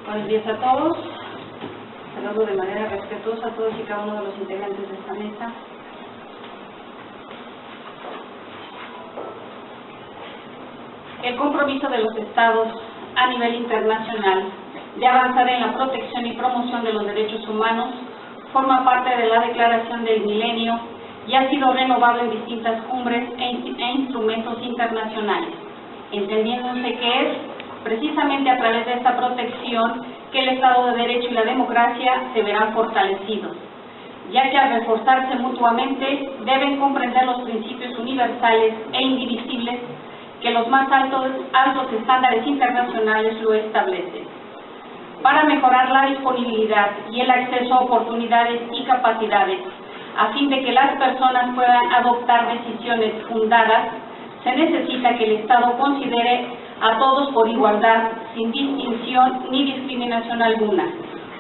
Buenos días a todos. Saludo de manera respetuosa a todos y cada uno de los integrantes de esta mesa. El compromiso de los Estados a nivel internacional de avanzar en la protección y promoción de los derechos humanos forma parte de la Declaración del Milenio y ha sido renovado en distintas cumbres e instrumentos internacionales, entendiéndose que es precisamente a través de esta protección que el Estado de Derecho y la democracia se verán fortalecidos, ya que al reforzarse mutuamente deben comprender los principios universales e indivisibles que los más altos estándares internacionales lo establecen, para mejorar la disponibilidad y el acceso a oportunidades y capacidades, a fin de que las personas puedan adoptar decisiones fundadas. Se necesita que el Estado considere a todos por igualdad, sin distinción ni discriminación alguna,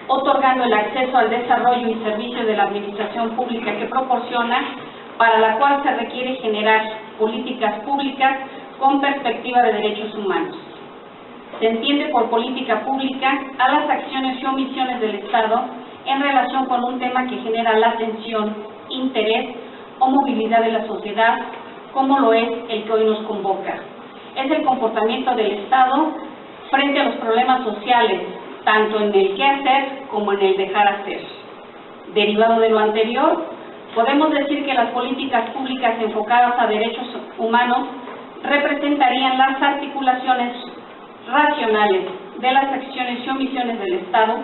otorgando el acceso al desarrollo y servicio de la administración pública que proporciona, para la cual se requiere generar políticas públicas con perspectiva de derechos humanos. Se entiende por política pública a las acciones y omisiones del Estado en relación con un tema que genera la atención, interés o movilidad de la sociedad, como lo es el que hoy nos convoca. Es el comportamiento del Estado frente a los problemas sociales, tanto en el qué hacer como en el dejar hacer. Derivado de lo anterior, podemos decir que las políticas públicas enfocadas a derechos humanos representarían las articulaciones racionales de las acciones y omisiones del Estado,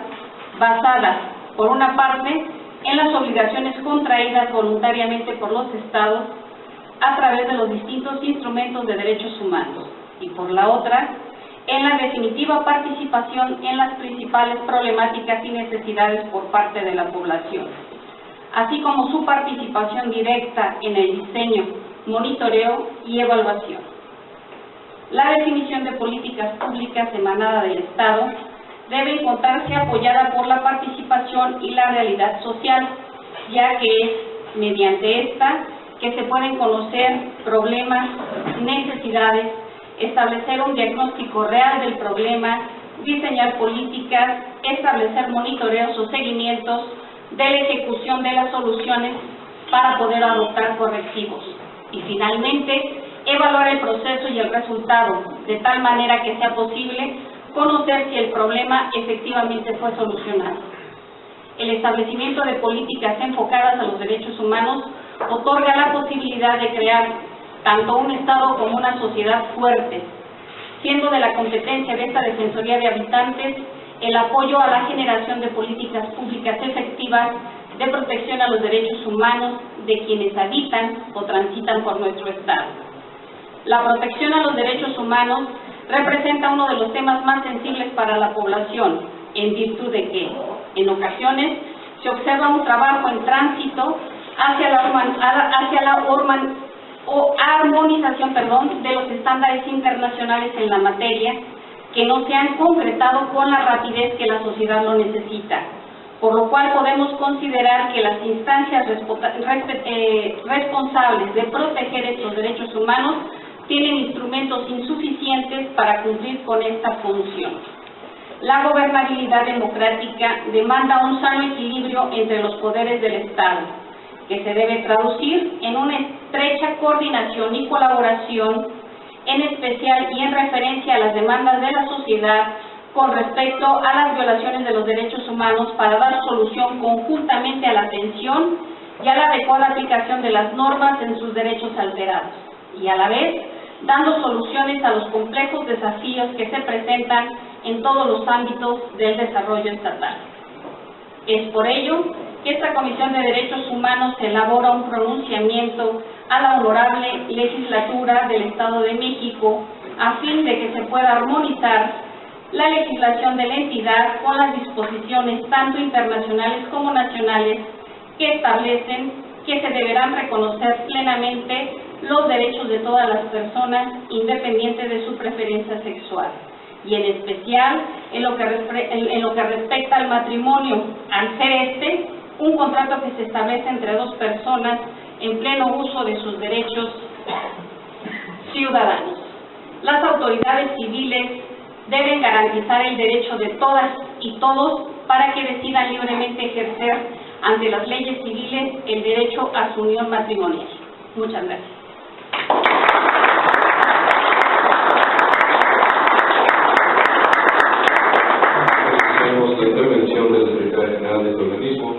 basadas, por una parte, en las obligaciones contraídas voluntariamente por los Estados a través de los distintos instrumentos de derechos humanos, y por la otra, en la definitiva participación en las principales problemáticas y necesidades por parte de la población, así como su participación directa en el diseño, monitoreo y evaluación. La definición de políticas públicas emanada del Estado debe encontrarse apoyada por la participación y la realidad social, ya que es mediante esta que se pueden conocer problemas, necesidades, establecer un diagnóstico real del problema, diseñar políticas, establecer monitoreos o seguimientos de la ejecución de las soluciones para poder adoptar correctivos y finalmente evaluar el proceso y el resultado de tal manera que sea posible conocer si el problema efectivamente fue solucionado. El establecimiento de políticas enfocadas a los derechos humanos otorga la posibilidad de crear tanto un Estado como una sociedad fuertes, siendo de la competencia de esta Defensoría de Habitantes el apoyo a la generación de políticas públicas efectivas de protección a los derechos humanos de quienes habitan o transitan por nuestro Estado. La protección a los derechos humanos representa uno de los temas más sensibles para la población, en virtud de que, en ocasiones, se observa un trabajo en tránsito hacia la armonización de los estándares internacionales en la materia, que no se han concretado con la rapidez que la sociedad lo necesita, por lo cual podemos considerar que las instancias responsables de proteger estos derechos humanos tienen instrumentos insuficientes para cumplir con esta función. La gobernabilidad democrática demanda un sano equilibrio entre los poderes del Estado, que se debe traducir en una estrecha coordinación y colaboración, en especial y en referencia a las demandas de la sociedad con respecto a las violaciones de los derechos humanos, para dar solución conjuntamente a la atención y a la adecuada aplicación de las normas en sus derechos alterados, y a la vez dando soluciones a los complejos desafíos que se presentan en todos los ámbitos del desarrollo estatal. Es por ello que esta Comisión de Derechos Humanos elabora un pronunciamiento a la Honorable Legislatura del Estado de México a fin de que se pueda armonizar la legislación de la entidad con las disposiciones tanto internacionales como nacionales que establecen que se deberán reconocer plenamente los derechos de todas las personas, independiente de su preferencia sexual, y en especial en lo que respecta al matrimonio, al ser un contrato que se establece entre dos personas en pleno uso de sus derechos ciudadanos. Las autoridades civiles deben garantizar el derecho de todas y todos para que decidan libremente ejercer ante las leyes civiles el derecho a su unión matrimonial. Muchas gracias. Agradecemos la intervención de la Secretaria General de este organismo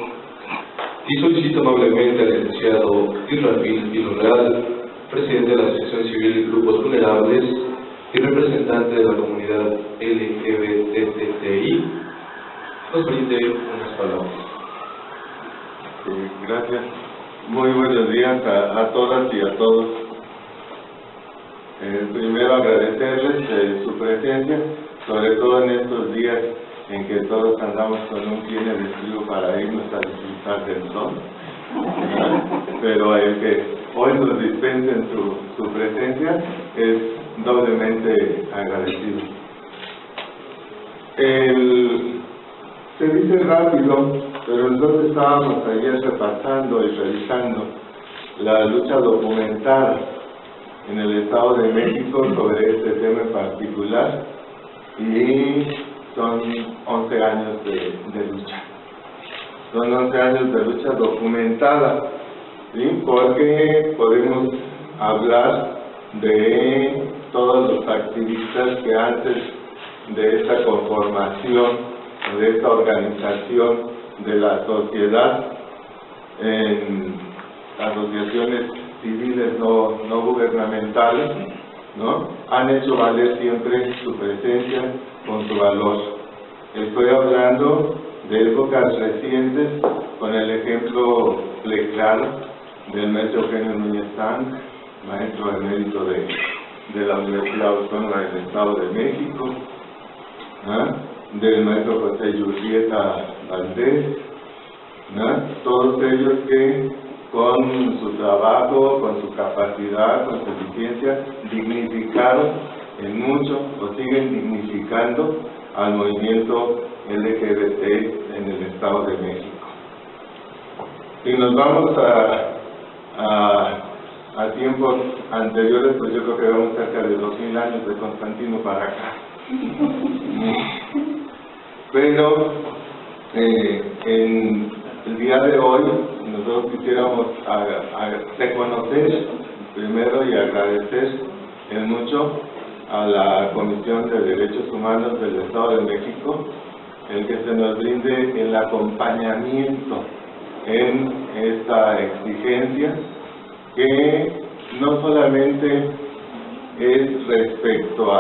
y solicito amablemente al licenciado Israfil Pilo Real, presidente de la Asociación Civil Grupos Vulnerables y representante de la comunidad LGBTTI, nos brinde unas palabras. Gracias. Muy buenos días a todas y a todos. Primero agradecerles su presencia, sobre todo en estos días en que todos andamos con un pie en el estribo para irnos a disfrutar del sol, pero el que hoy nos dispensen su presencia es doblemente agradecido. Se dice rápido, pero nosotros estábamos ayer repasando y revisando la lucha documentada en el Estado de México sobre este tema en particular, y son 11 años de lucha. Son 11 años de lucha documentada, ¿sí? Porque podemos hablar de todos los activistas que antes de esta conformación, de esta organización de la sociedad en asociaciones civiles no gubernamentales, ¿no?, han hecho valer siempre su presencia con su valor. Estoy hablando de épocas recientes, con el ejemplo claro del maestro Eugenio Núñez Sanz, maestro emérito de la Universidad Autónoma del Estado de México, del maestro José Yurrieta Valdés, todos ellos que con su trabajo, con su capacidad, con su eficiencia, dignificaron en mucho o siguen dignificando al movimiento LGBT en el Estado de México. Si nos vamos a tiempos anteriores, pues yo creo que vamos cerca de 2000 años de Constantino para acá. Pero en el día de hoy nosotros quisiéramos reconocer primero y agradecer en mucho a la Comisión de Derechos Humanos del Estado de México el que se nos brinde el acompañamiento en esta exigencia, que no solamente es respecto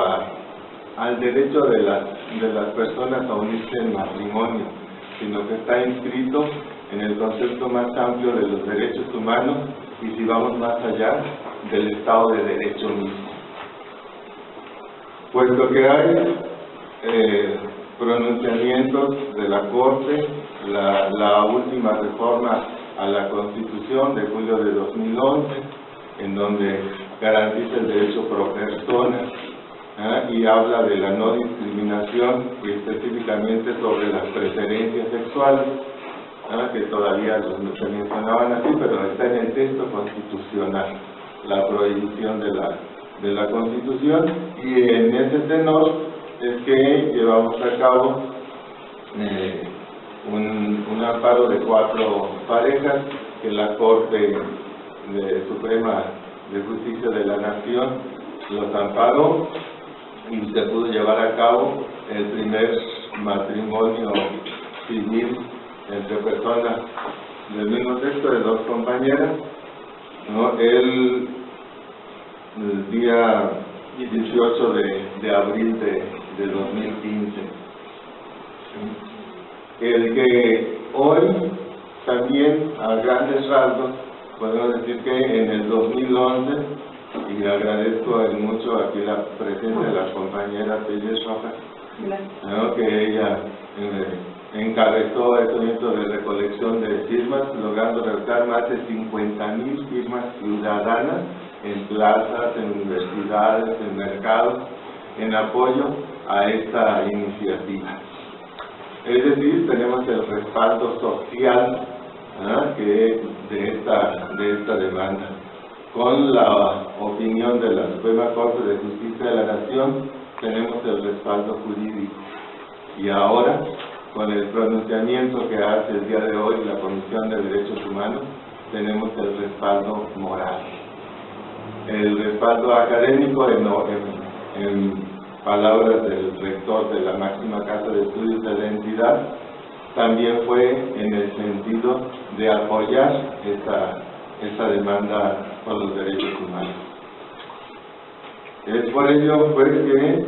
al derecho de las personas a unirse en matrimonio, sino que está inscrito en el concepto más amplio de los derechos humanos, y si vamos más allá, del Estado de Derecho mismo. Puesto que hay pronunciamientos de la Corte, la última reforma a la Constitución de julio de 2011, en donde garantiza el derecho pro persona, y habla de la no discriminación, y específicamente sobre las preferencias sexuales, que todavía se mencionaban así, pero está en el texto constitucional, la prohibición de la Constitución, y en ese tenor es que llevamos a cabo un amparo de 4 parejas que la Corte Suprema de Justicia de la Nación los amparó, y se pudo llevar a cabo el primer matrimonio civil entre personas del mismo sexo, de 2 compañeras, ¿no?, el día 18 de abril de 2015. El que hoy también, a grandes rasgos, podemos decir que en el 2011, y agradezco mucho aquí la presencia de las compañeras Telles Rojas, ¿no?, que ella encabezó este evento de recolección de firmas, logrando recolectar más de 50,000 firmas ciudadanas en plazas, en universidades, en mercados, en apoyo a esta iniciativa. Es decir, tenemos el respaldo social que de esta demanda. Con la opinión de la Suprema Corte de Justicia de la Nación, tenemos el respaldo jurídico. Y ahora con el pronunciamiento que hace el día de hoy la Comisión de Derechos Humanos, tenemos el respaldo moral. El respaldo académico, en palabras del rector de la máxima casa de estudios de la entidad, también fue en el sentido de apoyar esta demanda por los derechos humanos. Es por ello pues que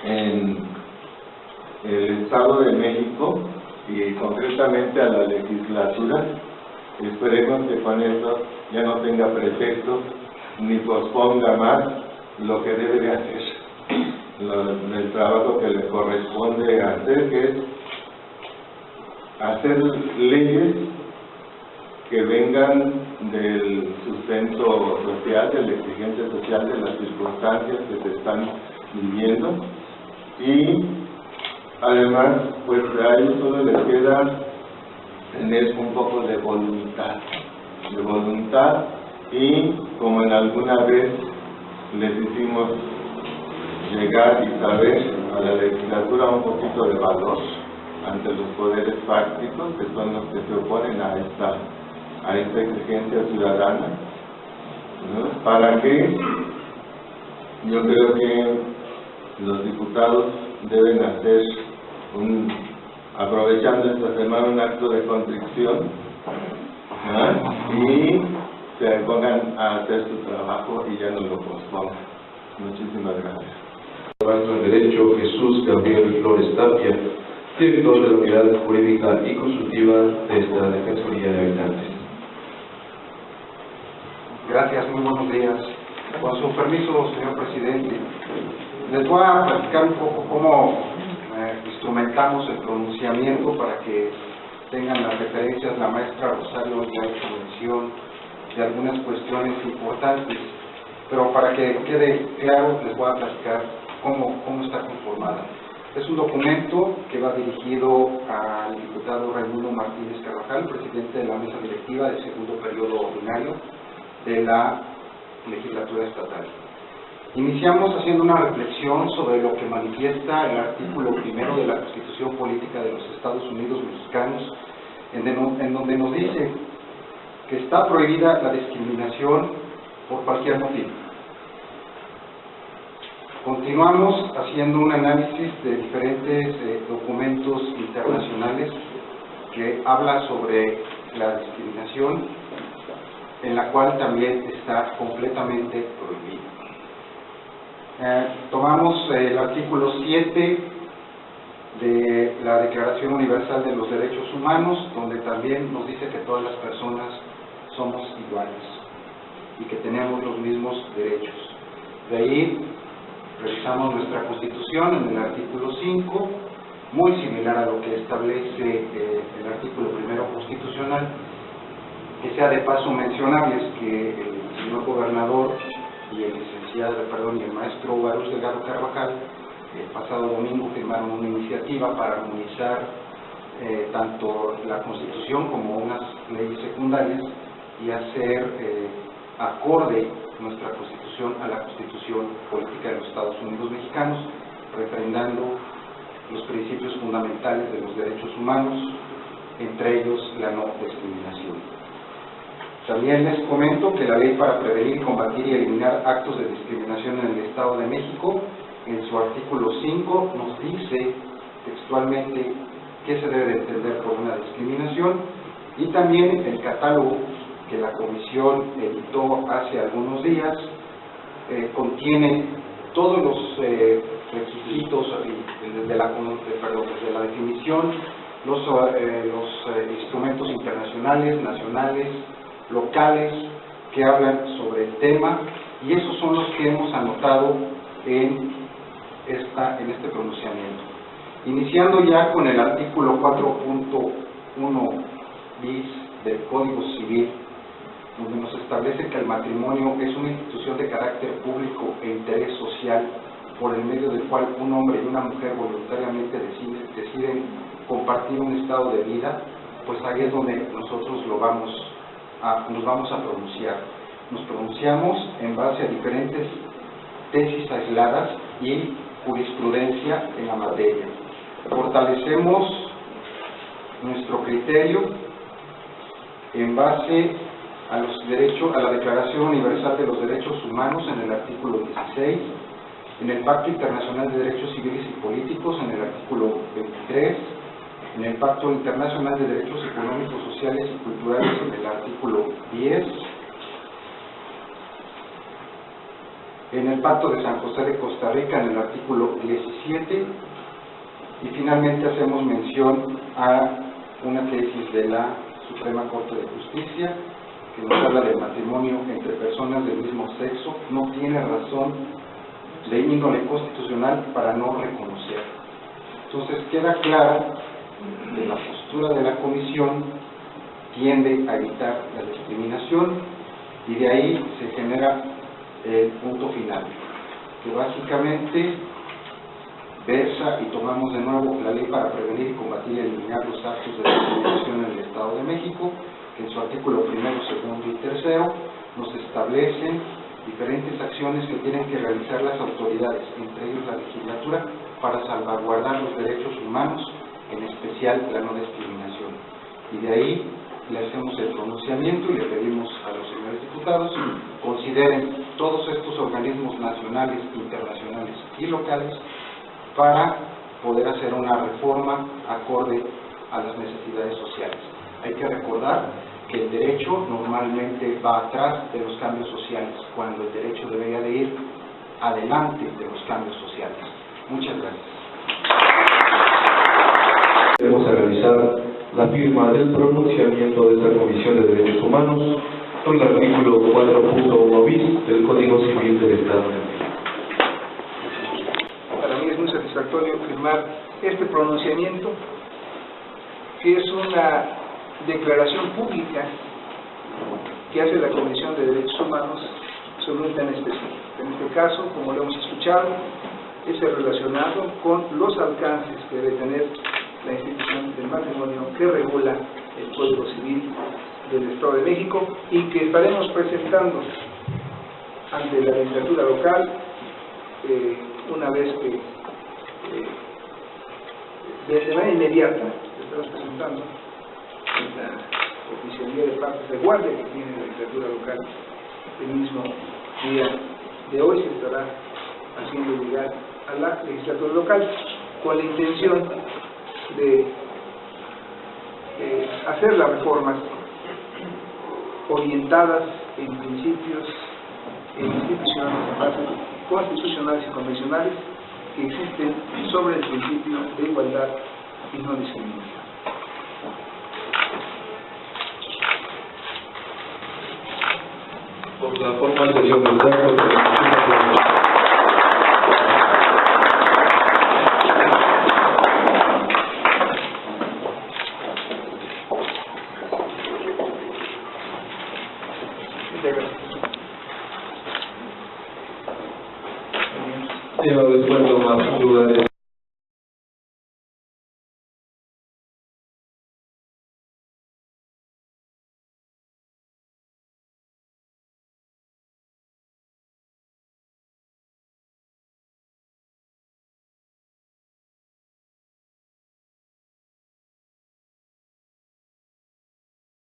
en el Estado de México y concretamente a la legislatura, esperemos que con eso ya no tenga pretexto ni posponga más lo que debe de hacer, el trabajo que le corresponde hacer, que es hacer leyes que vengan del sustento social, de la exigencia social, de las circunstancias que se están viviendo, y además pues a ellos solo les queda tener un poco de voluntad y como en alguna vez les hicimos llegar y saber a la legislatura un poquito de valor ante los poderes fácticos, que son los que se oponen a esta exigencia ciudadana, ¿no? Para que yo creo que los diputados deben hacer aprovechando esta semana, un acto de contrición, ¿no? Y se pongan a hacer su trabajo y ya no lo pospongan. Muchísimas gracias. Maestro en Derecho Jesús Gabriel Flores Tapia, director de la Unidad Jurídica y Consultiva de esta Defensoría de Habitantes. Gracias, muy buenos días. Con su permiso, señor presidente, les voy a platicar un poco cómo instrumentamos el pronunciamiento para que tengan las referencias. La maestra Rosario ya ha hecho mención de algunas cuestiones importantes, pero para que quede claro les voy a platicar cómo está conformada. Es un documento que va dirigido al diputado Raimundo Martínez Carvajal, presidente de la mesa directiva del segundo periodo ordinario de la legislatura estatal. Iniciamos haciendo una reflexión sobre lo que manifiesta el artículo primero de la Constitución Política de los Estados Unidos Mexicanos, en donde nos dice que está prohibida la discriminación por cualquier motivo. Continuamos haciendo un análisis de diferentes documentos internacionales que habla sobre la discriminación, en la cual también está completamente prohibida. Tomamos el artículo 7 de la Declaración Universal de los Derechos Humanos, donde también nos dice que todas las personas somos iguales y que tenemos los mismos derechos. De ahí revisamos nuestra Constitución en el artículo 5, muy similar a lo que establece el artículo primero constitucional. Que sea de paso mencionable es que el señor gobernador y el maestro Baruch Delgado Carvajal el pasado domingo firmaron una iniciativa para armonizar tanto la Constitución como unas leyes secundarias y hacer acorde nuestra Constitución a la Constitución Política de los Estados Unidos Mexicanos, refrendando los principios fundamentales de los derechos humanos, entre ellos la no discriminación. También les comento que la Ley para Prevenir, Combatir y Eliminar Actos de Discriminación en el Estado de México, en su artículo 5, nos dice textualmente qué se debe de entender por una discriminación, y también el catálogo que la Comisión editó hace algunos días contiene todos los requisitos desde la definición, los instrumentos internacionales, nacionales, locales que hablan sobre el tema, y esos son los que hemos anotado en este pronunciamiento. Iniciando ya con el artículo 4.1 bis del Código Civil, donde nos establece que el matrimonio es una institución de carácter público e interés social, por el medio del cual un hombre y una mujer voluntariamente deciden compartir un estado de vida, pues ahí es donde nosotros nos vamos a pronunciar. Nos pronunciamos en base a diferentes tesis aisladas y jurisprudencia en la materia. Fortalecemos nuestro criterio en base a la Declaración Universal de los Derechos Humanos en el artículo 16, en el Pacto Internacional de Derechos Civiles y Políticos en el artículo 23, en el Pacto Internacional de Derechos Económicos, Sociales y Culturales en el artículo 10, en el Pacto de San José de Costa Rica en el artículo 17, y finalmente hacemos mención a una tesis de la Suprema Corte de Justicia que nos habla del matrimonio entre personas del mismo sexo, no tiene razón de índole constitucional para no reconocer. Entonces queda clara que la postura de la Comisión tiende a evitar la discriminación, y de ahí se genera el punto final, que básicamente versa y tomamos de nuevo la Ley para Prevenir y Combatir y Eliminar los Actos de Discriminación en el Estado de México, que en su artículo 1, 2 y 3 nos establecen diferentes acciones que tienen que realizar las autoridades, entre ellos la legislatura, para salvaguardar los derechos humanos, en especial la no discriminación. Y de ahí le hacemos el pronunciamiento y le pedimos a los señores diputados consideren todos estos organismos nacionales, internacionales y locales para poder hacer una reforma acorde a las necesidades sociales. Hay que recordar que el derecho normalmente va atrás de los cambios sociales, cuando el derecho debería de ir adelante de los cambios sociales. Muchas gracias. Vamos a realizar la firma del pronunciamiento de esta Comisión de Derechos Humanos con el artículo 4.1 bis del Código Civil del Estado de México. Para mí es muy satisfactorio firmar este pronunciamiento, que es una declaración pública que hace la Comisión de Derechos Humanos sobre un tema específico. En este caso, como lo hemos escuchado, es relacionado con los alcances que debe tener la institución del matrimonio que regula el Código Civil del Estado de México, y que estaremos presentando ante la legislatura local una vez que de manera inmediata estaremos presentando la oficialía de partes de guardia que tiene la legislatura local. El mismo día de hoy se estará haciendo llegar a la legislatura local con la intención de hacer las reformas orientadas en principios e instituciones en bases constitucionales y convencionales que existen sobre el principio de igualdad y no discriminación. Por la formalización del dato, después de más lugares.